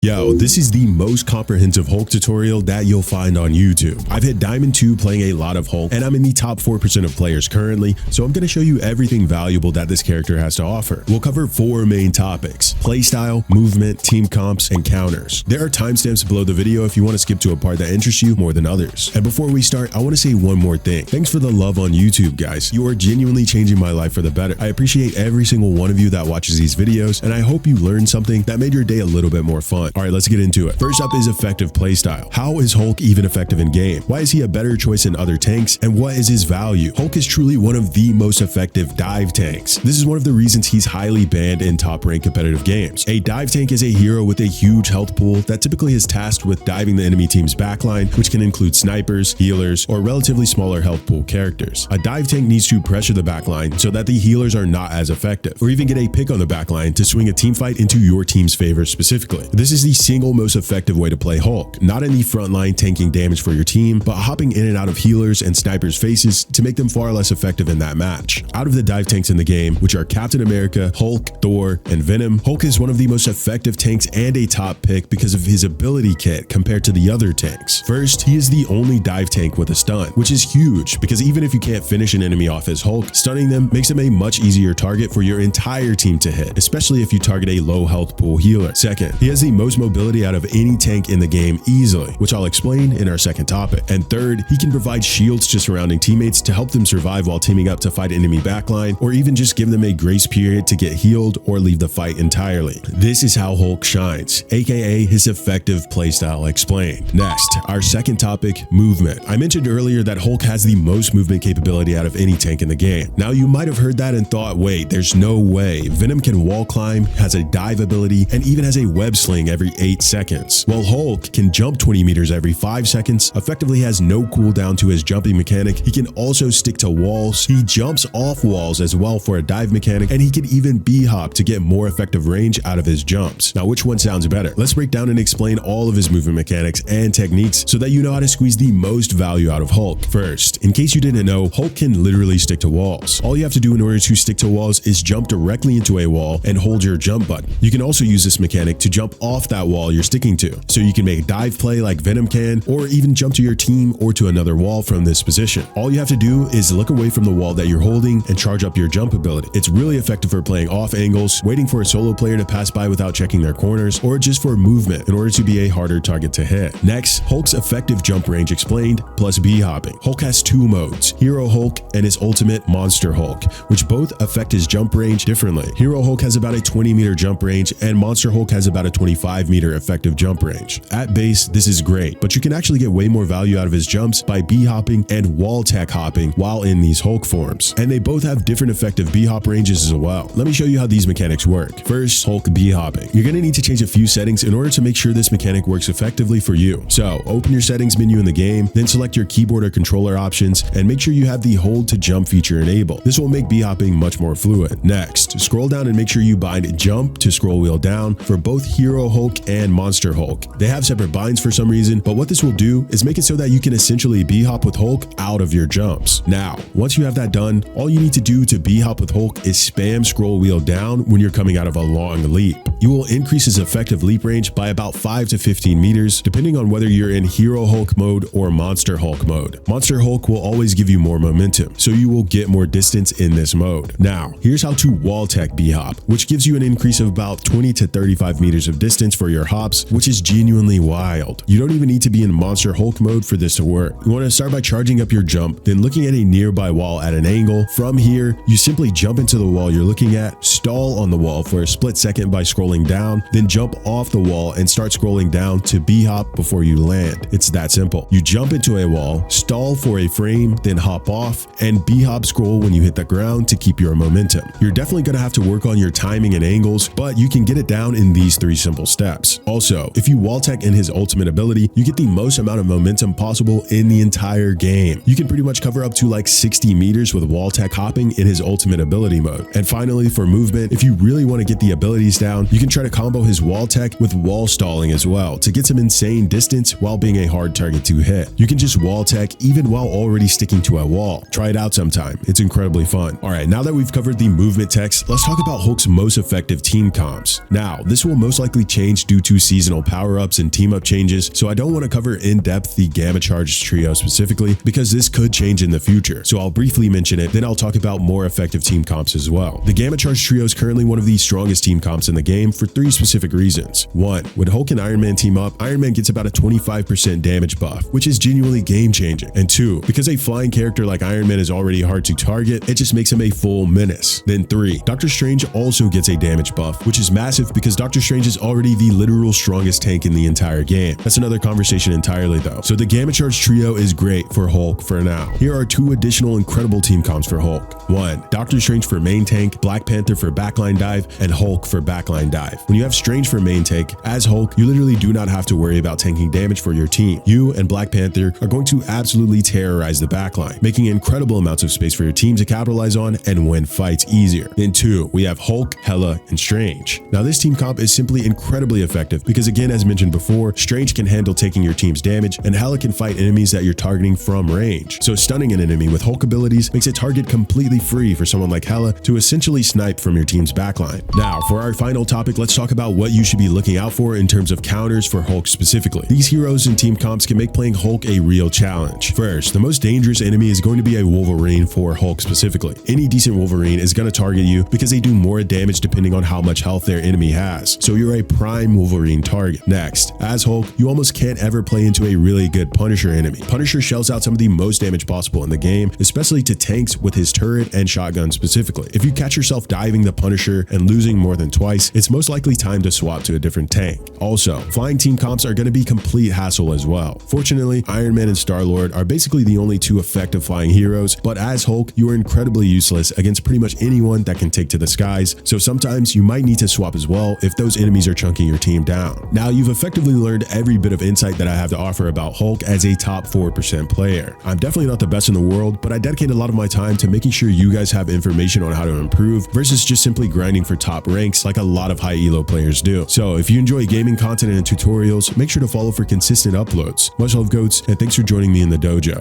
Yo, this is the most comprehensive Hulk tutorial that you'll find on YouTube. I've hit Diamond 2 playing a lot of Hulk, and I'm in the top 4% of players currently, so I'm going to show you everything valuable that this character has to offer. We'll cover 4 main topics: playstyle, movement, team comps, and counters. There are timestamps below the video if you want to skip to a part that interests you more than others. And before we start, I want to say one more thing. Thanks for the love on YouTube, guys. You are genuinely changing my life for the better. I appreciate every single one of you that watches these videos, and I hope you learned something that made your day a little bit more fun. All right, let's get into it. First up is effective playstyle. How is Hulk even effective in game? Why is he a better choice than other tanks? And what is his value? Hulk is truly one of the most effective dive tanks. This is one of the reasons he's highly banned in top-ranked competitive games. A dive tank is a hero with a huge health pool that typically is tasked with diving the enemy team's backline, which can include snipers, healers, or relatively smaller health pool characters. A dive tank needs to pressure the backline so that the healers are not as effective, or even get a pick on the backline to swing a team fight into your team's favor specifically. This is the single most effective way to play Hulk, not in the front line tanking damage for your team, but hopping in and out of healers and snipers' faces to make them far less effective in that match. Out of the dive tanks in the game, which are Captain America, Hulk, Thor, and Venom, Hulk is one of the most effective tanks and a top pick because of his ability kit compared to the other tanks. First, he is the only dive tank with a stun, which is huge because even if you can't finish an enemy off as Hulk, stunning them makes him a much easier target for your entire team to hit, especially if you target a low health pool healer. Second, he has the most mobility out of any tank in the game easily, which I'll explain in our second topic. And third, he can provide shields to surrounding teammates to help them survive while teaming up to fight enemy backline, or even just give them a grace period to get healed or leave the fight entirely. This is how Hulk shines, aka his effective playstyle explained. Next, our second topic, movement. I mentioned earlier that Hulk has the most movement capability out of any tank in the game. Now you might have heard that and thought, wait, there's no way. Venom can wall climb, has a dive ability, and even has a web sling every 8 seconds. Well, Hulk can jump 20 meters every 5 seconds, effectively has no cooldown to his jumping mechanic. He can also stick to walls. He jumps off walls as well for a dive mechanic, and he can even B-hop to get more effective range out of his jumps. Now, which one sounds better? Let's break down and explain all of his movement mechanics and techniques so that you know how to squeeze the most value out of Hulk. First, in case you didn't know, Hulk can literally stick to walls. All you have to do in order to stick to walls is jump directly into a wall and hold your jump button. You can also use this mechanic to jump off that wall you're sticking to, so you can make a dive play like Venom can, or even jump to your team or to another wall from this position. All you have to do is look away from the wall that you're holding and charge up your jump ability. It's really effective for playing off angles, waiting for a solo player to pass by without checking their corners, or just for movement in order to be a harder target to hit. Next, Hulk's effective jump range explained, plus B-hopping. Hulk has 2 modes, Hero Hulk and his ultimate Monster Hulk, which both affect his jump range differently. Hero Hulk has about a 20-meter jump range, and Monster Hulk has about a 25-meter effective jump range. At base, this is great, but you can actually get way more value out of his jumps by B-hopping and wall tech hopping while in these Hulk forms. And they both have different effective B-hop ranges as well. Let me show you how these mechanics work. First, Hulk B-hopping. You're going to need to change a few settings in order to make sure this mechanic works effectively for you. So, open your settings menu in the game, then select your keyboard or controller options, and make sure you have the hold to jump feature enabled. This will make B-hopping much more fluid. Next, scroll down and make sure you bind jump to scroll wheel down for both Hero Hulk and Monster Hulk. They have separate binds for some reason, but what this will do is make it so that you can essentially B-hop with Hulk out of your jumps. Now, once you have that done, all you need to do to B-hop with Hulk is spam scroll wheel down when you're coming out of a long leap. You will increase his effective leap range by about 5 to 15 meters, depending on whether you're in Hero Hulk mode or Monster Hulk mode. Monster Hulk will always give you more momentum, so you will get more distance in this mode. Now, here's how to wall tech B-hop, which gives you an increase of about 20 to 35 meters of distance for your hops, which is genuinely wild. You don't even need to be in Monster Hulk mode for this to work. You want to start by charging up your jump, then looking at a nearby wall at an angle. From here, you simply jump into the wall you're looking at, stall on the wall for a split second by scrolling down, then jump off the wall and start scrolling down to B-hop before you land. It's that simple. You jump into a wall, stall for a frame, then hop off, and B-hop scroll when you hit the ground to keep your momentum. You're definitely going to have to work on your timing and angles, but you can get it down in these 3 simple steps. Also, if you wall tech in his ultimate ability, you get the most amount of momentum possible in the entire game. You can pretty much cover up to like 60 meters with wall tech hopping in his ultimate ability mode. And finally, for movement, if you really want to get the abilities down, you can try to combo his wall tech with wall stalling as well to get some insane distance while being a hard target to hit. You can just wall tech even while already sticking to a wall. Try it out sometime. It's incredibly fun. All right, now that we've covered the movement techs, let's talk about Hulk's most effective team comps. Now, this will most likely change change due to seasonal power-ups and team-up changes, so I don't want to cover in depth the Gamma Charged trio specifically because this could change in the future. So I'll briefly mention it, then I'll talk about more effective team comps as well. The Gamma Charged trio is currently one of the strongest team comps in the game for 3 specific reasons. 1. When Hulk and Iron Man team up, Iron Man gets about a 25% damage buff, which is genuinely game-changing. And 2. Because a flying character like Iron Man is already hard to target, it just makes him a full menace. Then 3. Doctor Strange also gets a damage buff, which is massive because Doctor Strange is already the literal strongest tank in the entire game. That's another conversation entirely though. So the Gamma Charged trio is great for Hulk for now. Here are 2 additional incredible team comps for Hulk. 1. Doctor Strange for main tank, Black Panther for backline dive, and Hulk for backline dive. When you have Strange for main tank, as Hulk, you literally do not have to worry about tanking damage for your team. You and Black Panther are going to absolutely terrorize the backline, making incredible amounts of space for your team to capitalize on and win fights easier. Then 2, we have Hulk, Hela, and Strange. Now this team comp is simply incredibly effective because again, as mentioned before, Strange can handle taking your team's damage and Hela can fight enemies that you're targeting from range. So stunning an enemy with Hulk abilities makes a target completely free for someone like Hela to essentially snipe from your team's backline. Now for our final topic, let's talk about what you should be looking out for in terms of counters for Hulk specifically. These heroes and team comps can make playing Hulk a real challenge. First, the most dangerous enemy is going to be a Wolverine for Hulk specifically. Any decent Wolverine is going to target you because they do more damage depending on how much health their enemy has. So you're a prime Wolverine target. Next, as Hulk, you almost can't ever play into a really good Punisher enemy. Punisher shells out some of the most damage possible in the game, especially to tanks with his turret and shotgun specifically. If you catch yourself diving the Punisher and losing more than twice, it's most likely time to swap to a different tank. Also, flying team comps are going to be complete hassle as well. Fortunately, Iron Man and Star-Lord are basically the only 2 effective flying heroes, but as Hulk, you are incredibly useless against pretty much anyone that can take to the skies, so sometimes you might need to swap as well if those enemies are chunking your team down. Now you've effectively learned every bit of insight that I have to offer about Hulk as a top 4% player. I'm definitely not the best in the world, but I dedicate a lot of my time to making sure you guys have information on how to improve versus just simply grinding for top ranks like a lot of high elo players do. So if you enjoy gaming content and tutorials, make sure to follow for consistent uploads. Much love, goats, and thanks for joining me in the dojo.